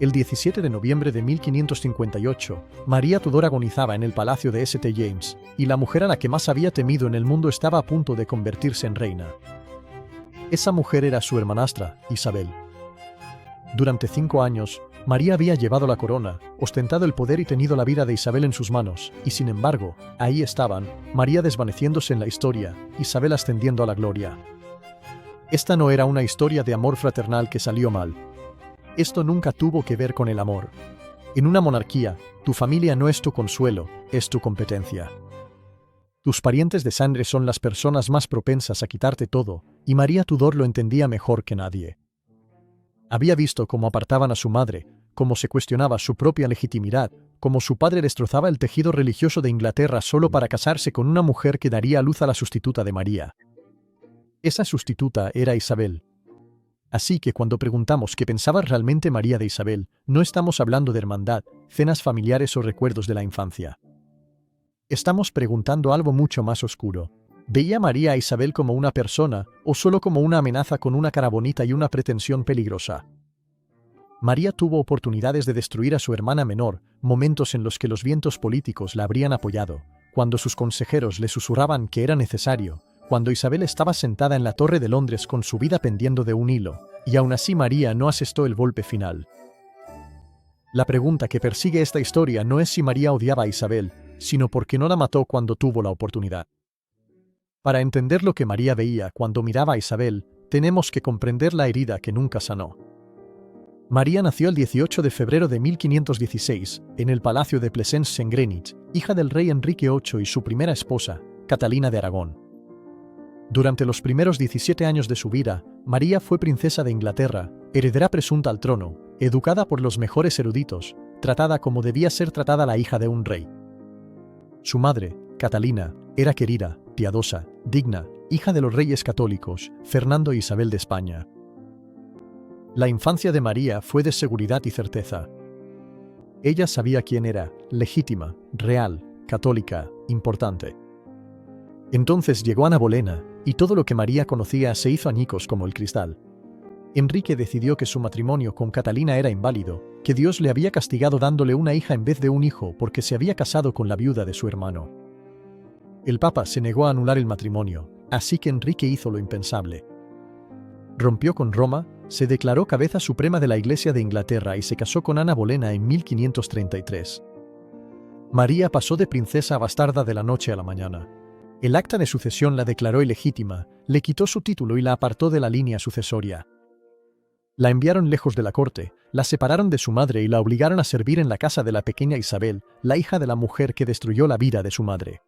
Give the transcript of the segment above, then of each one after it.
El 17 de noviembre de 1558, María Tudor agonizaba en el palacio de St. James, y la mujer a la que más había temido en el mundo estaba a punto de convertirse en reina. Esa mujer era su hermanastra, Isabel. Durante 5 años, María había llevado la corona, ostentado el poder y tenido la vida de Isabel en sus manos, y sin embargo, ahí estaban, María desvaneciéndose en la historia, Isabel ascendiendo a la gloria. Esta no era una historia de amor fraternal que salió mal. Esto nunca tuvo que ver con el amor. En una monarquía, tu familia no es tu consuelo, es tu competencia. Tus parientes de sangre son las personas más propensas a quitarte todo, y María Tudor lo entendía mejor que nadie. Había visto cómo apartaban a su madre, cómo se cuestionaba su propia legitimidad, cómo su padre destrozaba el tejido religioso de Inglaterra solo para casarse con una mujer que daría a luz a la sustituta de María. Esa sustituta era Isabel. Así que cuando preguntamos qué pensaba realmente María de Isabel, no estamos hablando de hermandad, cenas familiares o recuerdos de la infancia. Estamos preguntando algo mucho más oscuro. ¿Veía María a Isabel como una persona, o solo como una amenaza con una cara bonita y una pretensión peligrosa? María tuvo oportunidades de destruir a su hermana menor, momentos en los que los vientos políticos la habrían apoyado, cuando sus consejeros le susurraban que era necesario, cuando Isabel estaba sentada en la Torre de Londres con su vida pendiendo de un hilo, y aún así María no asestó el golpe final. La pregunta que persigue esta historia no es si María odiaba a Isabel, sino por qué no la mató cuando tuvo la oportunidad. Para entender lo que María veía cuando miraba a Isabel, tenemos que comprender la herida que nunca sanó. María nació el 18 de febrero de 1516, en el Palacio de Pleasance en Greenwich, hija del rey Enrique VIII y su primera esposa, Catalina de Aragón. Durante los primeros 17 años de su vida, María fue princesa de Inglaterra, heredera presunta al trono, educada por los mejores eruditos, tratada como debía ser tratada la hija de un rey. Su madre, Catalina, era querida, piadosa, digna, hija de los reyes católicos, Fernando e Isabel de España. La infancia de María fue de seguridad y certeza. Ella sabía quién era, legítima, real, católica, importante. Entonces llegó Ana Bolena, y todo lo que María conocía se hizo añicos como el cristal. Enrique decidió que su matrimonio con Catalina era inválido, que Dios le había castigado dándole una hija en vez de un hijo porque se había casado con la viuda de su hermano. El Papa se negó a anular el matrimonio, así que Enrique hizo lo impensable. Rompió con Roma, se declaró cabeza suprema de la Iglesia de Inglaterra y se casó con Ana Bolena en 1533. María pasó de princesa a bastarda de la noche a la mañana. El acta de sucesión la declaró ilegítima, le quitó su título y la apartó de la línea sucesoria. La enviaron lejos de la corte, la separaron de su madre y la obligaron a servir en la casa de la pequeña Isabel, la hija de la mujer que destruyó la vida de su madre.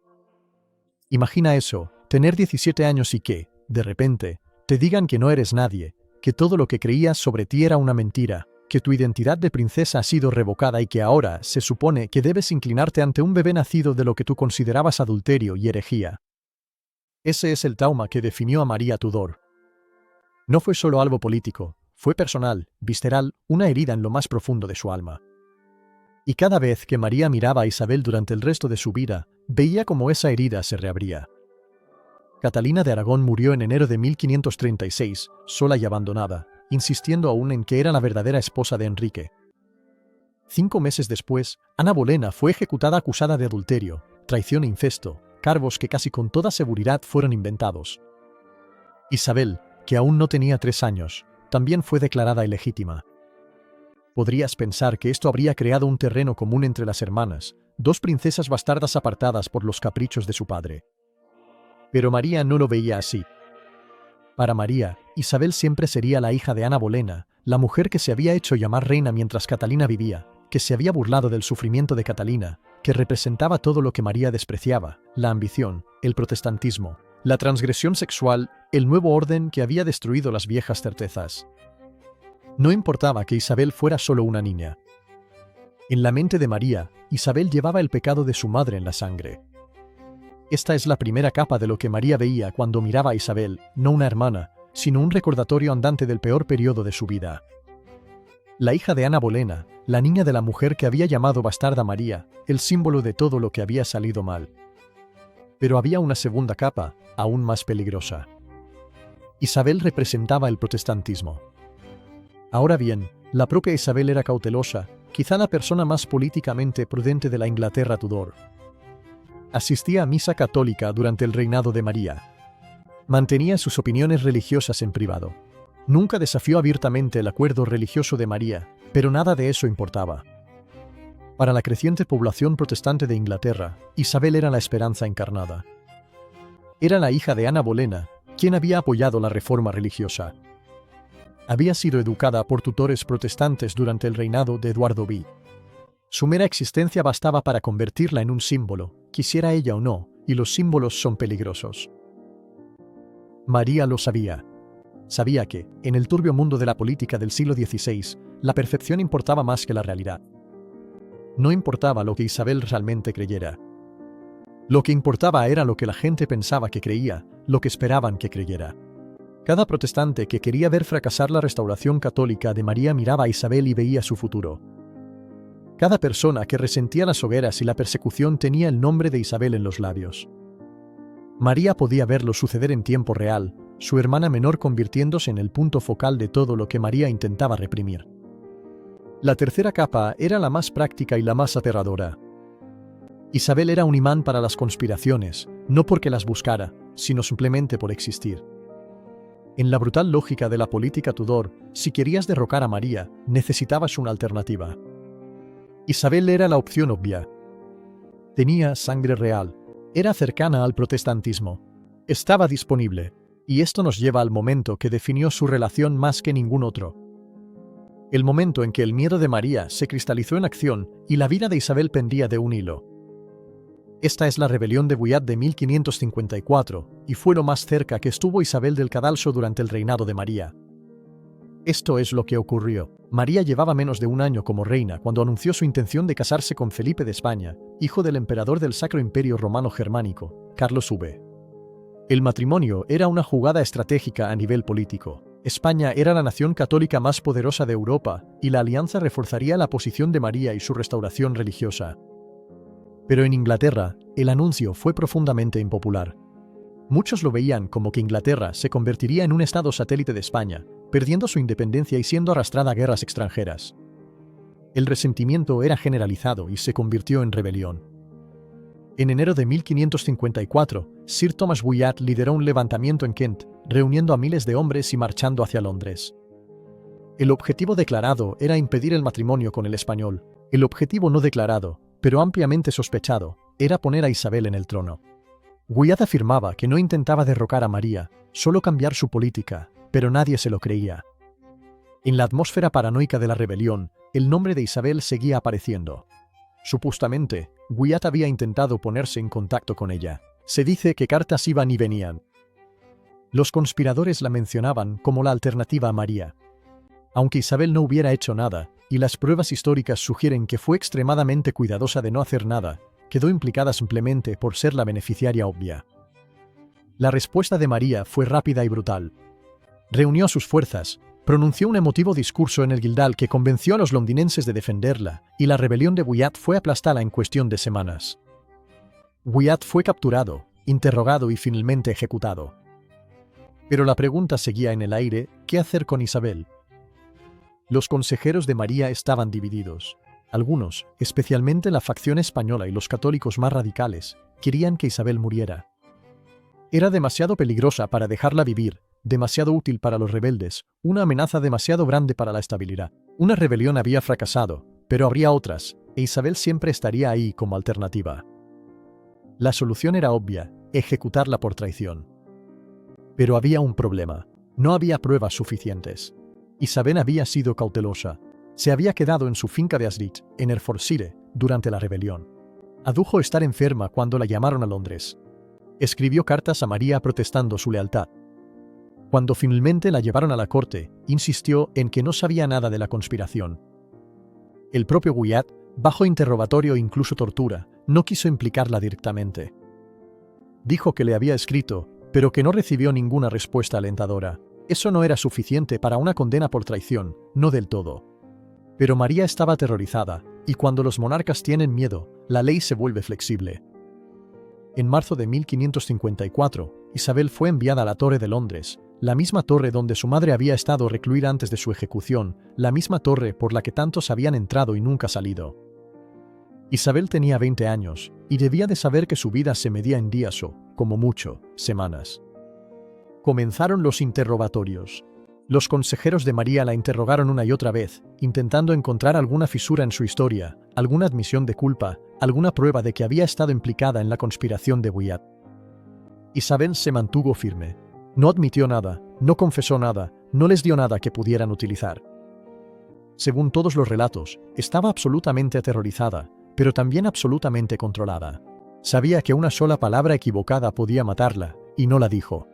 Imagina eso, tener 17 años y que, de repente, te digan que no eres nadie, que todo lo que creías sobre ti era una mentira, que tu identidad de princesa ha sido revocada y que ahora se supone que debes inclinarte ante un bebé nacido de lo que tú considerabas adulterio y herejía. Ese es el trauma que definió a María Tudor. No fue solo algo político, fue personal, visceral, una herida en lo más profundo de su alma. Y cada vez que María miraba a Isabel durante el resto de su vida, veía cómo esa herida se reabría. Catalina de Aragón murió en enero de 1536, sola y abandonada, insistiendo aún en que era la verdadera esposa de Enrique. 5 meses después, Ana Bolena fue ejecutada acusada de adulterio, traición e incesto, cargos que casi con toda seguridad fueron inventados. Isabel, que aún no tenía 3 años, también fue declarada ilegítima. Podrías pensar que esto habría creado un terreno común entre las hermanas, 2 princesas bastardas apartadas por los caprichos de su padre. Pero María no lo veía así. Para María, Isabel siempre sería la hija de Ana Bolena, la mujer que se había hecho llamar reina mientras Catalina vivía, que se había burlado del sufrimiento de Catalina, que representaba todo lo que María despreciaba, la ambición, el protestantismo, la transgresión sexual, el nuevo orden que había destruido las viejas certezas. No importaba que Isabel fuera solo una niña. En la mente de María, Isabel llevaba el pecado de su madre en la sangre. Esta es la primera capa de lo que María veía cuando miraba a Isabel, no una hermana, sino un recordatorio andante del peor periodo de su vida. La hija de Ana Bolena, la niña de la mujer que había llamado bastarda María, el símbolo de todo lo que había salido mal. Pero había una segunda capa, aún más peligrosa. Isabel representaba el protestantismo. Ahora bien, La propia Isabel era cautelosa, quizá la persona más políticamente prudente de la Inglaterra Tudor. Asistía a misa católica durante el reinado de María. Mantenía sus opiniones religiosas en privado. Nunca desafió abiertamente el acuerdo religioso de María, pero nada de eso importaba. Para la creciente población protestante de Inglaterra, Isabel era la esperanza encarnada. Era la hija de Ana Bolena, quien había apoyado la reforma religiosa. Había sido educada por tutores protestantes durante el reinado de Eduardo V. Su mera existencia bastaba para convertirla en un símbolo, quisiera ella o no, y los símbolos son peligrosos. María lo sabía. Sabía que, en el turbio mundo de la política del siglo XVI, la perfección importaba más que la realidad. No importaba lo que Isabel realmente creyera. Lo que importaba era lo que la gente pensaba que creía, lo que esperaban que creyera. Cada protestante que quería ver fracasar la restauración católica de María miraba a Isabel y veía su futuro. Cada persona que resentía las hogueras y la persecución tenía el nombre de Isabel en los labios. María podía verlo suceder en tiempo real, su hermana menor convirtiéndose en el punto focal de todo lo que María intentaba reprimir. La tercera capa era la más práctica y la más aterradora. Isabel era un imán para las conspiraciones, no porque las buscara, sino simplemente por existir. En la brutal lógica de la política Tudor, si querías derrocar a María, necesitabas una alternativa. Isabel era la opción obvia. Tenía sangre real, era cercana al protestantismo, estaba disponible, y esto nos lleva al momento que definió su relación más que ningún otro. El momento en que el miedo de María se cristalizó en acción y la vida de Isabel pendía de un hilo. Esta es la rebelión de Wyatt de 1554, y fue lo más cerca que estuvo Isabel del cadalso durante el reinado de María. Esto es lo que ocurrió. María llevaba menos de un año como reina cuando anunció su intención de casarse con Felipe de España, hijo del emperador del Sacro Imperio Romano Germánico, Carlos V. El matrimonio era una jugada estratégica a nivel político. España era la nación católica más poderosa de Europa, y la alianza reforzaría la posición de María y su restauración religiosa. Pero en Inglaterra, el anuncio fue profundamente impopular. Muchos lo veían como que Inglaterra se convertiría en un estado satélite de España, perdiendo su independencia y siendo arrastrada a guerras extranjeras. El resentimiento era generalizado y se convirtió en rebelión. En enero de 1554, Sir Thomas Wyatt lideró un levantamiento en Kent, reuniendo a miles de hombres y marchando hacia Londres. El objetivo declarado era impedir el matrimonio con el español. El objetivo no declarado, pero ampliamente sospechado, era poner a Isabel en el trono. Wyatt afirmaba que no intentaba derrocar a María, solo cambiar su política, pero nadie se lo creía. En la atmósfera paranoica de la rebelión, el nombre de Isabel seguía apareciendo. Supuestamente, Wyatt había intentado ponerse en contacto con ella. Se dice que cartas iban y venían. Los conspiradores la mencionaban como la alternativa a María. Aunque Isabel no hubiera hecho nada, y las pruebas históricas sugieren que fue extremadamente cuidadosa de no hacer nada, quedó implicada simplemente por ser la beneficiaria obvia. La respuesta de María fue rápida y brutal. Reunió sus fuerzas, pronunció un emotivo discurso en el Guildhall que convenció a los londinenses de defenderla, y la rebelión de Wyatt fue aplastada en cuestión de semanas. Wyatt fue capturado, interrogado y finalmente ejecutado. Pero la pregunta seguía en el aire: ¿qué hacer con Isabel? Los consejeros de María estaban divididos. Algunos, especialmente la facción española y los católicos más radicales, querían que Isabel muriera. Era demasiado peligrosa para dejarla vivir, demasiado útil para los rebeldes, una amenaza demasiado grande para la estabilidad. Una rebelión había fracasado, pero habría otras, e Isabel siempre estaría ahí como alternativa. La solución era obvia: ejecutarla por traición. Pero había un problema. No había pruebas suficientes. Isabel había sido cautelosa. Se había quedado en su finca de Asrick, en Hertfordshire, durante la rebelión. Adujo estar enferma cuando la llamaron a Londres. Escribió cartas a María protestando su lealtad. Cuando finalmente la llevaron a la corte, insistió en que no sabía nada de la conspiración. El propio Wyatt, bajo interrogatorio e incluso tortura, no quiso implicarla directamente. Dijo que le había escrito, pero que no recibió ninguna respuesta alentadora. Eso no era suficiente para una condena por traición, no del todo. Pero María estaba aterrorizada, y cuando los monarcas tienen miedo, la ley se vuelve flexible. En marzo de 1554, Isabel fue enviada a la Torre de Londres, la misma torre donde su madre había estado recluida antes de su ejecución, la misma torre por la que tantos habían entrado y nunca salido. Isabel tenía 20 años, y debía de saber que su vida se medía en días o, como mucho, semanas. Comenzaron los interrogatorios. Los consejeros de María la interrogaron una y otra vez, intentando encontrar alguna fisura en su historia, alguna admisión de culpa, alguna prueba de que había estado implicada en la conspiración de Wyatt. Isabel se mantuvo firme. No admitió nada, no confesó nada, no les dio nada que pudieran utilizar. Según todos los relatos, estaba absolutamente aterrorizada, pero también absolutamente controlada. Sabía que una sola palabra equivocada podía matarla, y no la dijo.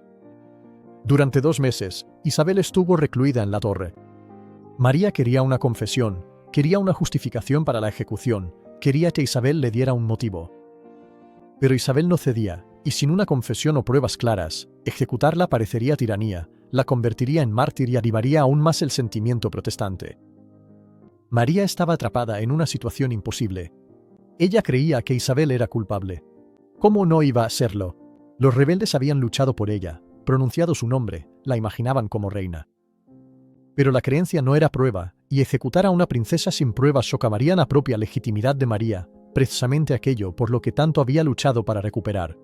Durante 2 meses, Isabel estuvo recluida en la torre. María quería una confesión, quería una justificación para la ejecución, quería que Isabel le diera un motivo. Pero Isabel no cedía, y sin una confesión o pruebas claras, ejecutarla parecería tiranía, la convertiría en mártir y avivaría aún más el sentimiento protestante. María estaba atrapada en una situación imposible. Ella creía que Isabel era culpable. ¿Cómo no iba a serlo? Los rebeldes habían luchado por ella, pronunciado su nombre, la imaginaban como reina. Pero la creencia no era prueba, y ejecutar a una princesa sin pruebas socavaría la propia legitimidad de María, precisamente aquello por lo que tanto había luchado para recuperar.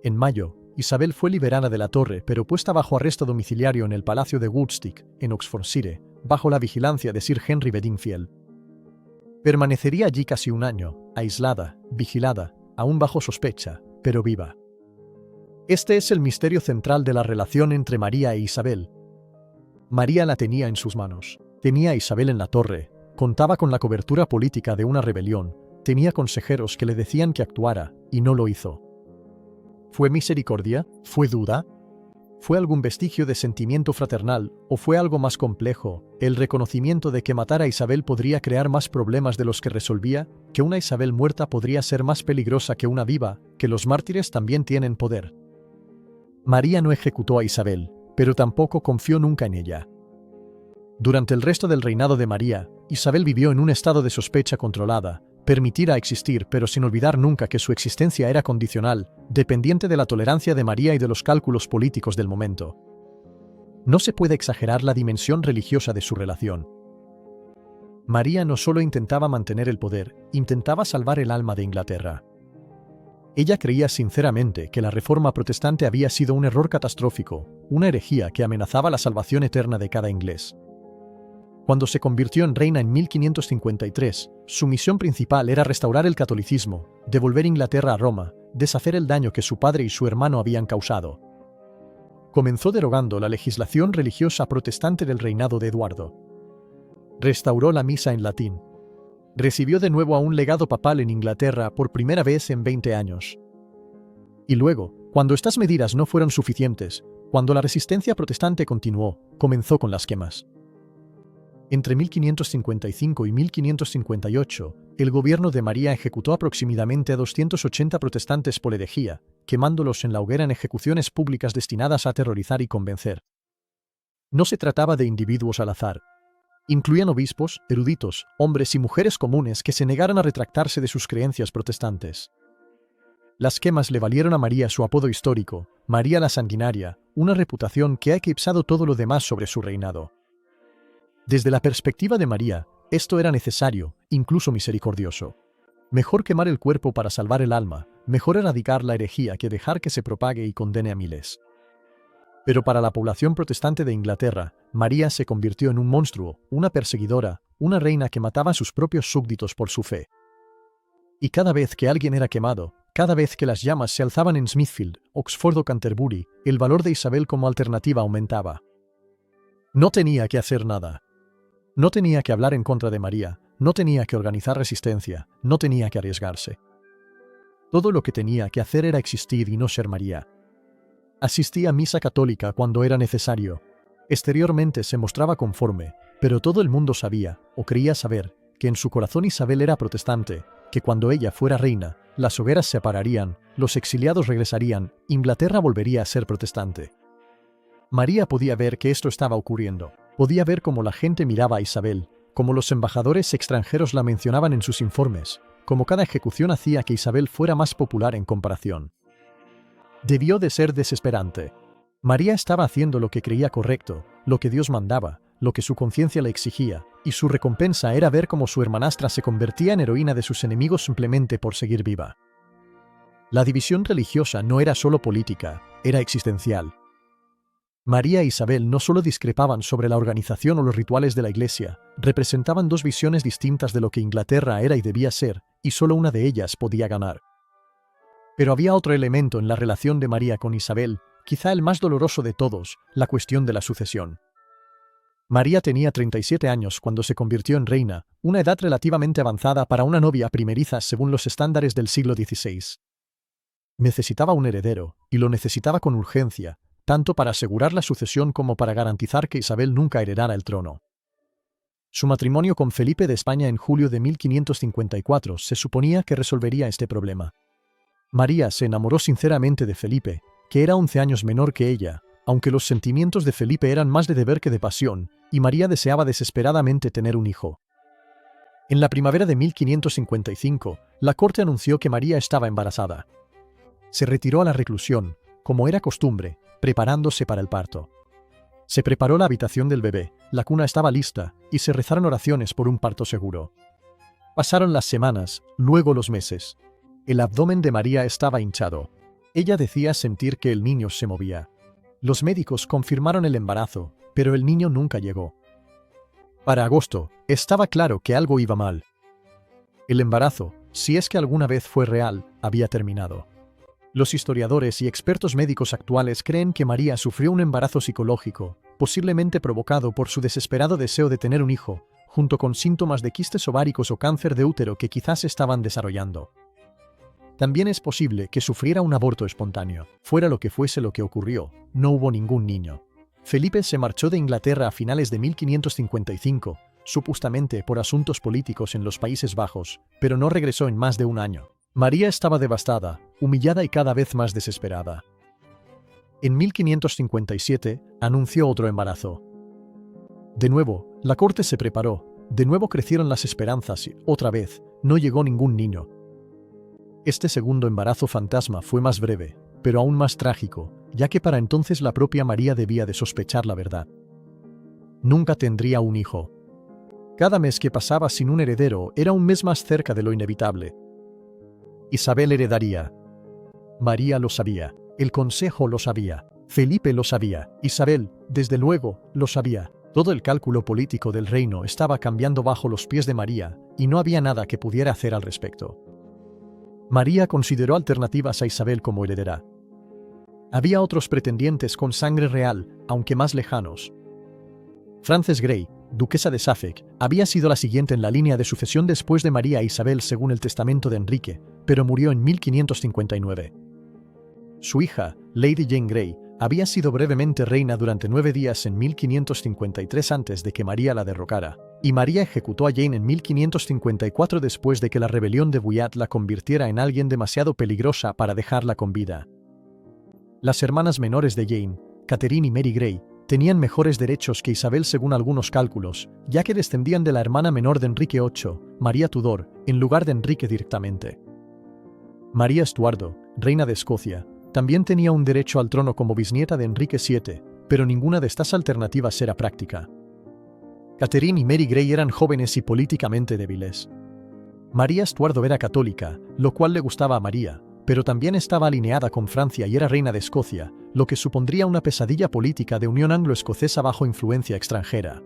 En mayo, Isabel fue liberada de la torre pero puesta bajo arresto domiciliario en el Palacio de Woodstock, en Oxfordshire, bajo la vigilancia de Sir Henry Bedingfield. Permanecería allí casi 1 año, aislada, vigilada, aún bajo sospecha, pero viva. Este es el misterio central de la relación entre María e Isabel. María la tenía en sus manos, tenía a Isabel en la torre, contaba con la cobertura política de una rebelión, tenía consejeros que le decían que actuara, y no lo hizo. ¿Fue misericordia? ¿Fue duda? ¿Fue algún vestigio de sentimiento fraternal, o fue algo más complejo, el reconocimiento de que matar a Isabel podría crear más problemas de los que resolvía, que una Isabel muerta podría ser más peligrosa que una viva, que los mártires también tienen poder? María no ejecutó a Isabel, pero tampoco confió nunca en ella. Durante el resto del reinado de María, Isabel vivió en un estado de sospecha controlada, permitida existir pero sin olvidar nunca que su existencia era condicional, dependiente de la tolerancia de María y de los cálculos políticos del momento. No se puede exagerar la dimensión religiosa de su relación. María no solo intentaba mantener el poder, intentaba salvar el alma de Inglaterra. Ella creía sinceramente que la reforma protestante había sido un error catastrófico, una herejía que amenazaba la salvación eterna de cada inglés. Cuando se convirtió en reina en 1553, su misión principal era restaurar el catolicismo, devolver Inglaterra a Roma, deshacer el daño que su padre y su hermano habían causado. Comenzó derogando la legislación religiosa protestante del reinado de Eduardo. Restauró la misa en latín. Recibió de nuevo a un legado papal en Inglaterra por primera vez en 20 años. Y luego, cuando estas medidas no fueron suficientes, cuando la resistencia protestante continuó, comenzó con las quemas. Entre 1555 y 1558, el gobierno de María ejecutó aproximadamente a 280 protestantes por herejía, quemándolos en la hoguera en ejecuciones públicas destinadas a aterrorizar y convencer. No se trataba de individuos al azar. Incluían obispos, eruditos, hombres y mujeres comunes que se negaran a retractarse de sus creencias protestantes. Las quemas le valieron a María su apodo histórico, María la Sanguinaria, una reputación que ha eclipsado todo lo demás sobre su reinado. Desde la perspectiva de María, esto era necesario, incluso misericordioso. Mejor quemar el cuerpo para salvar el alma, mejor erradicar la herejía que dejar que se propague y condene a miles. Pero para la población protestante de Inglaterra, María se convirtió en un monstruo, una perseguidora, una reina que mataba a sus propios súbditos por su fe. Y cada vez que alguien era quemado, cada vez que las llamas se alzaban en Smithfield, Oxford o Canterbury, el valor de Isabel como alternativa aumentaba. No tenía que hacer nada. No tenía que hablar en contra de María, no tenía que organizar resistencia, no tenía que arriesgarse. Todo lo que tenía que hacer era existir y no ser María. Asistía a misa católica cuando era necesario. Exteriormente se mostraba conforme, pero todo el mundo sabía, o creía saber, que en su corazón Isabel era protestante, que cuando ella fuera reina, las hogueras se apagarían, los exiliados regresarían, Inglaterra volvería a ser protestante. María podía ver que esto estaba ocurriendo. Podía ver cómo la gente miraba a Isabel, cómo los embajadores extranjeros la mencionaban en sus informes, cómo cada ejecución hacía que Isabel fuera más popular en comparación. Debió de ser desesperante. María estaba haciendo lo que creía correcto, lo que Dios mandaba, lo que su conciencia le exigía, y su recompensa era ver cómo su hermanastra se convertía en heroína de sus enemigos simplemente por seguir viva. La división religiosa no era solo política, era existencial. María e Isabel no solo discrepaban sobre la organización o los rituales de la Iglesia, representaban dos visiones distintas de lo que Inglaterra era y debía ser, y solo una de ellas podía ganar. Pero había otro elemento en la relación de María con Isabel, quizá el más doloroso de todos, la cuestión de la sucesión. María tenía 37 años cuando se convirtió en reina, una edad relativamente avanzada para una novia primeriza según los estándares del siglo XVI. Necesitaba un heredero, y lo necesitaba con urgencia, tanto para asegurar la sucesión como para garantizar que Isabel nunca heredara el trono. Su matrimonio con Felipe de España en julio de 1554 se suponía que resolvería este problema. María se enamoró sinceramente de Felipe, que era 11 años menor que ella, aunque los sentimientos de Felipe eran más de deber que de pasión, y María deseaba desesperadamente tener un hijo. En la primavera de 1555, la corte anunció que María estaba embarazada. Se retiró a la reclusión, como era costumbre, preparándose para el parto. Se preparó la habitación del bebé, la cuna estaba lista, y se rezaron oraciones por un parto seguro. Pasaron las semanas, luego los meses. El abdomen de María estaba hinchado. Ella decía sentir que el niño se movía. Los médicos confirmaron el embarazo, pero el niño nunca llegó. Para agosto, estaba claro que algo iba mal. El embarazo, si es que alguna vez fue real, había terminado. Los historiadores y expertos médicos actuales creen que María sufrió un embarazo psicológico, posiblemente provocado por su desesperado deseo de tener un hijo, junto con síntomas de quistes ováricos o cáncer de útero que quizás estaban desarrollando. También es posible que sufriera un aborto espontáneo. Fuera lo que fuese lo que ocurrió, no hubo ningún niño. Felipe se marchó de Inglaterra a finales de 1555, supuestamente por asuntos políticos en los Países Bajos, pero no regresó en más de un año. María estaba devastada, humillada y cada vez más desesperada. En 1557, anunció otro embarazo. De nuevo, la corte se preparó, de nuevo crecieron las esperanzas y, otra vez, no llegó ningún niño. Este segundo embarazo fantasma fue más breve, pero aún más trágico, ya que para entonces la propia María debía de sospechar la verdad. Nunca tendría un hijo. Cada mes que pasaba sin un heredero era un mes más cerca de lo inevitable. Isabel heredaría. María lo sabía, el consejo lo sabía, Felipe lo sabía, Isabel, desde luego, lo sabía. Todo el cálculo político del reino estaba cambiando bajo los pies de María, y no había nada que pudiera hacer al respecto. María consideró alternativas a Isabel como heredera. Había otros pretendientes con sangre real, aunque más lejanos. Frances Grey, duquesa de Suffolk, había sido la siguiente en la línea de sucesión después de María e Isabel según el testamento de Enrique, pero murió en 1559. Su hija, Lady Jane Grey, había sido brevemente reina durante 9 días en 1553 antes de que María la derrocara, y María ejecutó a Jane en 1554 después de que la rebelión de Wyatt la convirtiera en alguien demasiado peligrosa para dejarla con vida. Las hermanas menores de Jane, Catherine y Mary Grey, tenían mejores derechos que Isabel según algunos cálculos, ya que descendían de la hermana menor de Enrique VIII, María Tudor, en lugar de Enrique directamente. María Estuardo, reina de Escocia, también tenía un derecho al trono como bisnieta de Enrique VII, pero ninguna de estas alternativas era práctica. Catherine y Mary Grey eran jóvenes y políticamente débiles. María Estuardo era católica, lo cual le gustaba a María, pero también estaba alineada con Francia y era reina de Escocia, lo que supondría una pesadilla política de unión anglo-escocesa bajo influencia extranjera.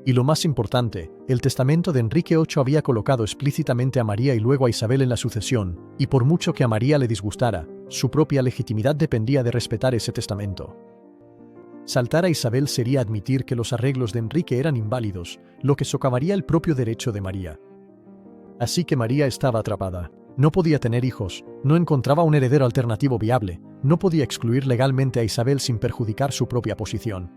Y lo más importante, el testamento de Enrique VIII había colocado explícitamente a María y luego a Isabel en la sucesión, y por mucho que a María le disgustara, su propia legitimidad dependía de respetar ese testamento. Saltar a Isabel sería admitir que los arreglos de Enrique eran inválidos, lo que socavaría el propio derecho de María. Así que María estaba atrapada. No podía tener hijos, no encontraba un heredero alternativo viable, no podía excluir legalmente a Isabel sin perjudicar su propia posición.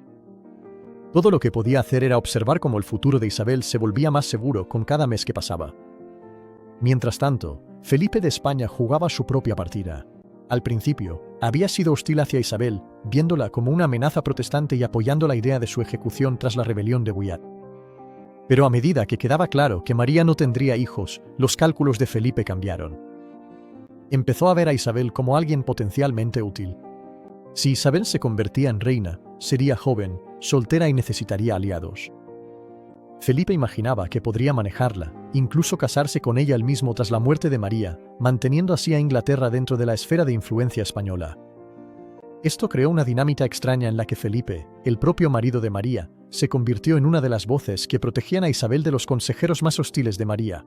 Todo lo que podía hacer era observar cómo el futuro de Isabel se volvía más seguro con cada mes que pasaba. Mientras tanto, Felipe de España jugaba su propia partida. Al principio, había sido hostil hacia Isabel, viéndola como una amenaza protestante y apoyando la idea de su ejecución tras la rebelión de Wyatt. Pero a medida que quedaba claro que María no tendría hijos, los cálculos de Felipe cambiaron. Empezó a ver a Isabel como alguien potencialmente útil. Si Isabel se convertía en reina, sería joven, soltera y necesitaría aliados. Felipe imaginaba que podría manejarla, incluso casarse con ella él mismo tras la muerte de María, manteniendo así a Inglaterra dentro de la esfera de influencia española. Esto creó una dinámica extraña en la que Felipe, el propio marido de María, se convirtió en una de las voces que protegían a Isabel de los consejeros más hostiles de María.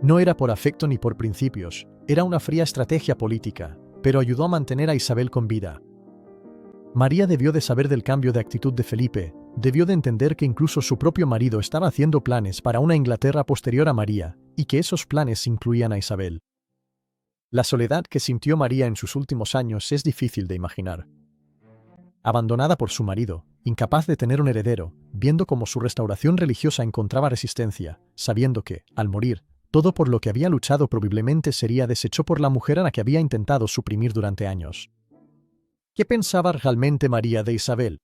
No era por afecto ni por principios, era una fría estrategia política, pero ayudó a mantener a Isabel con vida. María debió de saber del cambio de actitud de Felipe, debió de entender que incluso su propio marido estaba haciendo planes para una Inglaterra posterior a María, y que esos planes incluían a Isabel. La soledad que sintió María en sus últimos años es difícil de imaginar. Abandonada por su marido, incapaz de tener un heredero, viendo cómo su restauración religiosa encontraba resistencia, sabiendo que, al morir, todo por lo que había luchado probablemente sería deshecho por la mujer a la que había intentado suprimir durante años. ¿Qué pensaba realmente María de Isabel?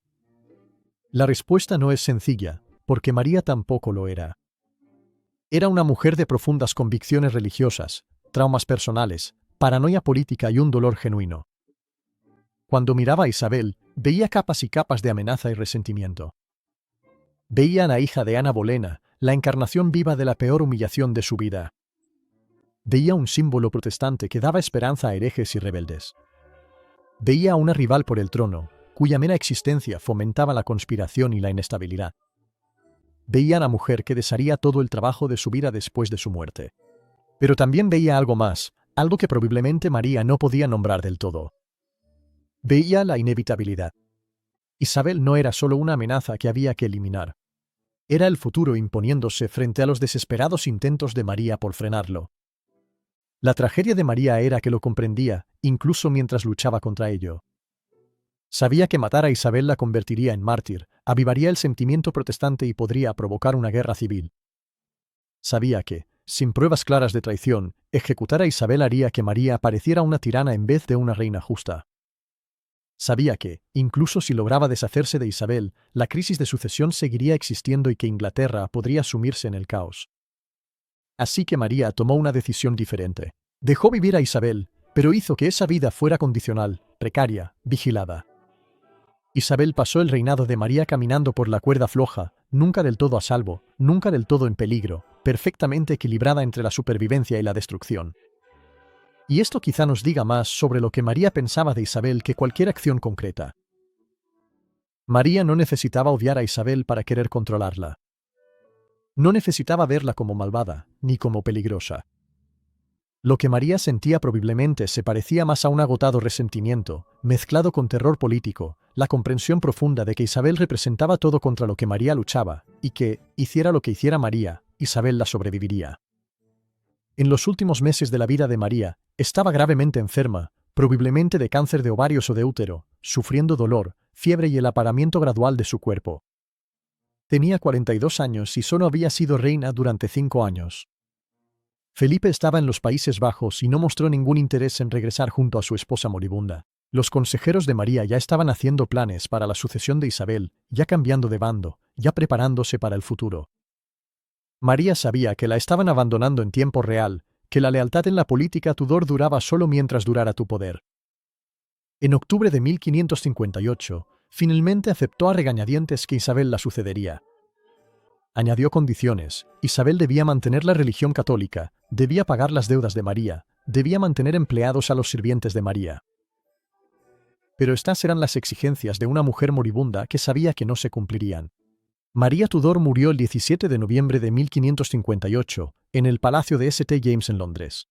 La respuesta no es sencilla, porque María tampoco lo era. Era una mujer de profundas convicciones religiosas, traumas personales, paranoia política y un dolor genuino. Cuando miraba a Isabel, veía capas y capas de amenaza y resentimiento. Veía a la hija de Ana Bolena, la encarnación viva de la peor humillación de su vida. Veía un símbolo protestante que daba esperanza a herejes y rebeldes. Veía a una rival por el trono, cuya mera existencia fomentaba la conspiración y la inestabilidad. Veía a la mujer que desharía todo el trabajo de su vida después de su muerte. Pero también veía algo más, algo que probablemente María no podía nombrar del todo. Veía la inevitabilidad. Isabel no era solo una amenaza que había que eliminar. Era el futuro imponiéndose frente a los desesperados intentos de María por frenarlo. La tragedia de María era que lo comprendía, incluso mientras luchaba contra ello. Sabía que matar a Isabel la convertiría en mártir, avivaría el sentimiento protestante y podría provocar una guerra civil. Sabía que, sin pruebas claras de traición, ejecutar a Isabel haría que María pareciera una tirana en vez de una reina justa. Sabía que, incluso si lograba deshacerse de Isabel, la crisis de sucesión seguiría existiendo y que Inglaterra podría sumirse en el caos. Así que María tomó una decisión diferente. Dejó vivir a Isabel, pero hizo que esa vida fuera condicional, precaria, vigilada. Isabel pasó el reinado de María caminando por la cuerda floja, nunca del todo a salvo, nunca del todo en peligro, perfectamente equilibrada entre la supervivencia y la destrucción. Y esto quizá nos diga más sobre lo que María pensaba de Isabel que cualquier acción concreta. María no necesitaba odiar a Isabel para querer controlarla. No necesitaba verla como malvada, ni como peligrosa. Lo que María sentía probablemente se parecía más a un agotado resentimiento, mezclado con terror político, la comprensión profunda de que Isabel representaba todo contra lo que María luchaba, y que, hiciera lo que hiciera María, Isabel la sobreviviría. En los últimos meses de la vida de María, estaba gravemente enferma, probablemente de cáncer de ovarios o de útero, sufriendo dolor, fiebre y el apagamiento gradual de su cuerpo. Tenía 42 años y solo había sido reina durante 5 años. Felipe estaba en los Países Bajos y no mostró ningún interés en regresar junto a su esposa moribunda. Los consejeros de María ya estaban haciendo planes para la sucesión de Isabel, ya cambiando de bando, ya preparándose para el futuro. María sabía que la estaban abandonando en tiempo real, que la lealtad en la política Tudor duraba solo mientras durara tu poder. En octubre de 1558, finalmente aceptó a regañadientes que Isabel la sucedería. Añadió condiciones: Isabel debía mantener la religión católica, debía pagar las deudas de María, debía mantener empleados a los sirvientes de María. Pero estas eran las exigencias de una mujer moribunda que sabía que no se cumplirían. María Tudor murió el 17 de noviembre de 1558, en el Palacio de St. James en Londres.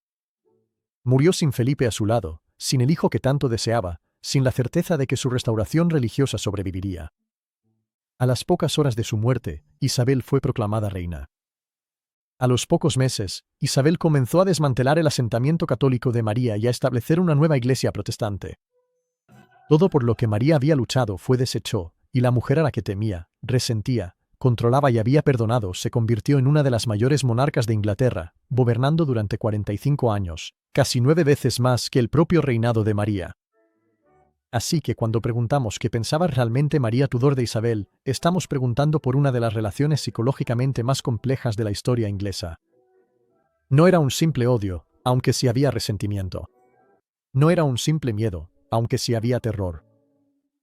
Murió sin Felipe a su lado, sin el hijo que tanto deseaba, sin la certeza de que su restauración religiosa sobreviviría. A las pocas horas de su muerte, Isabel fue proclamada reina. A los pocos meses, Isabel comenzó a desmantelar el asentamiento católico de María y a establecer una nueva iglesia protestante. Todo por lo que María había luchado fue deshecho, y la mujer a la que temía, resentía, controlaba y había perdonado se convirtió en una de las mayores monarcas de Inglaterra, gobernando durante 45 años, casi 9 veces más que el propio reinado de María. Así que cuando preguntamos qué pensaba realmente María Tudor de Isabel, estamos preguntando por una de las relaciones psicológicamente más complejas de la historia inglesa. No era un simple odio, aunque sí había resentimiento. No era un simple miedo, aunque sí había terror.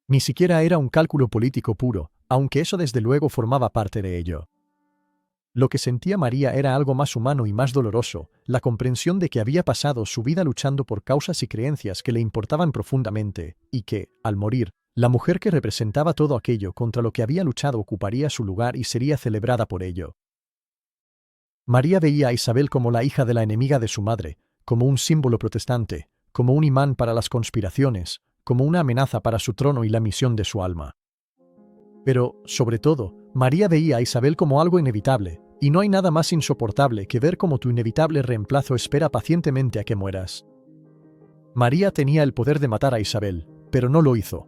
Ni siquiera era un cálculo político puro, aunque eso desde luego formaba parte de ello. Lo que sentía María era algo más humano y más doloroso, la comprensión de que había pasado su vida luchando por causas y creencias que le importaban profundamente, y que, al morir, la mujer que representaba todo aquello contra lo que había luchado ocuparía su lugar y sería celebrada por ello. María veía a Isabel como la hija de la enemiga de su madre, como un símbolo protestante, como un imán para las conspiraciones, como una amenaza para su trono y la misión de su alma. Pero, sobre todo, María veía a Isabel como algo inevitable, y no hay nada más insoportable que ver cómo tu inevitable reemplazo espera pacientemente a que mueras. María tenía el poder de matar a Isabel, pero no lo hizo.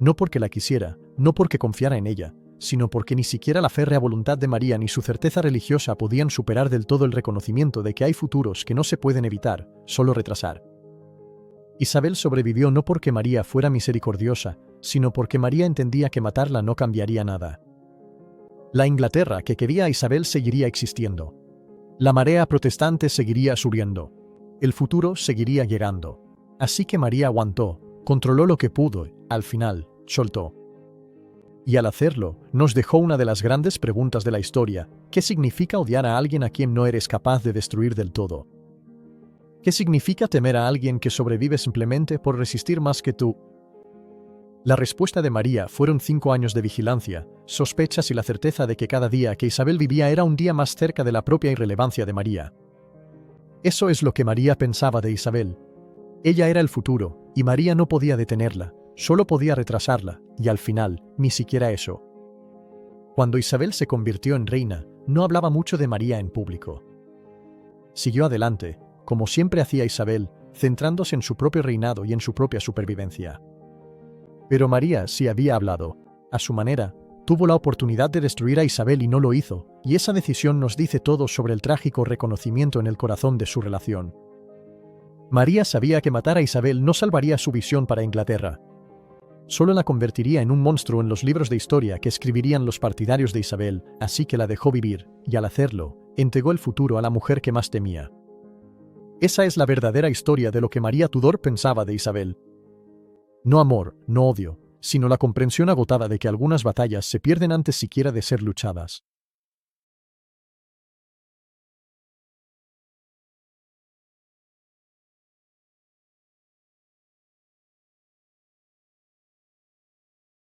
No porque la quisiera, no porque confiara en ella, sino porque ni siquiera la férrea voluntad de María ni su certeza religiosa podían superar del todo el reconocimiento de que hay futuros que no se pueden evitar, solo retrasar. Isabel sobrevivió no porque María fuera misericordiosa, sino porque María entendía que matarla no cambiaría nada. La Inglaterra que quería a Isabel seguiría existiendo. La marea protestante seguiría subiendo. El futuro seguiría llegando. Así que María aguantó, controló lo que pudo, al final, soltó. Y al hacerlo, nos dejó una de las grandes preguntas de la historia: ¿qué significa odiar a alguien a quien no eres capaz de destruir del todo? ¿Qué significa temer a alguien que sobrevive simplemente por resistir más que tú? La respuesta de María fueron 5 años de vigilancia, sospechas y la certeza de que cada día que Isabel vivía era un día más cerca de la propia irrelevancia de María. Eso es lo que María pensaba de Isabel. Ella era el futuro, y María no podía detenerla, solo podía retrasarla, y al final, ni siquiera eso. Cuando Isabel se convirtió en reina, no hablaba mucho de María en público. Siguió adelante, como siempre hacía Isabel, centrándose en su propio reinado y en su propia supervivencia. Pero María sí había hablado. A su manera, tuvo la oportunidad de destruir a Isabel y no lo hizo, y esa decisión nos dice todo sobre el trágico reconocimiento en el corazón de su relación. María sabía que matar a Isabel no salvaría su visión para Inglaterra. Solo la convertiría en un monstruo en los libros de historia que escribirían los partidarios de Isabel, así que la dejó vivir, y al hacerlo, entregó el futuro a la mujer que más temía. Esa es la verdadera historia de lo que María Tudor pensaba de Isabel. No amor, no odio, sino la comprensión agotada de que algunas batallas se pierden antes siquiera de ser luchadas.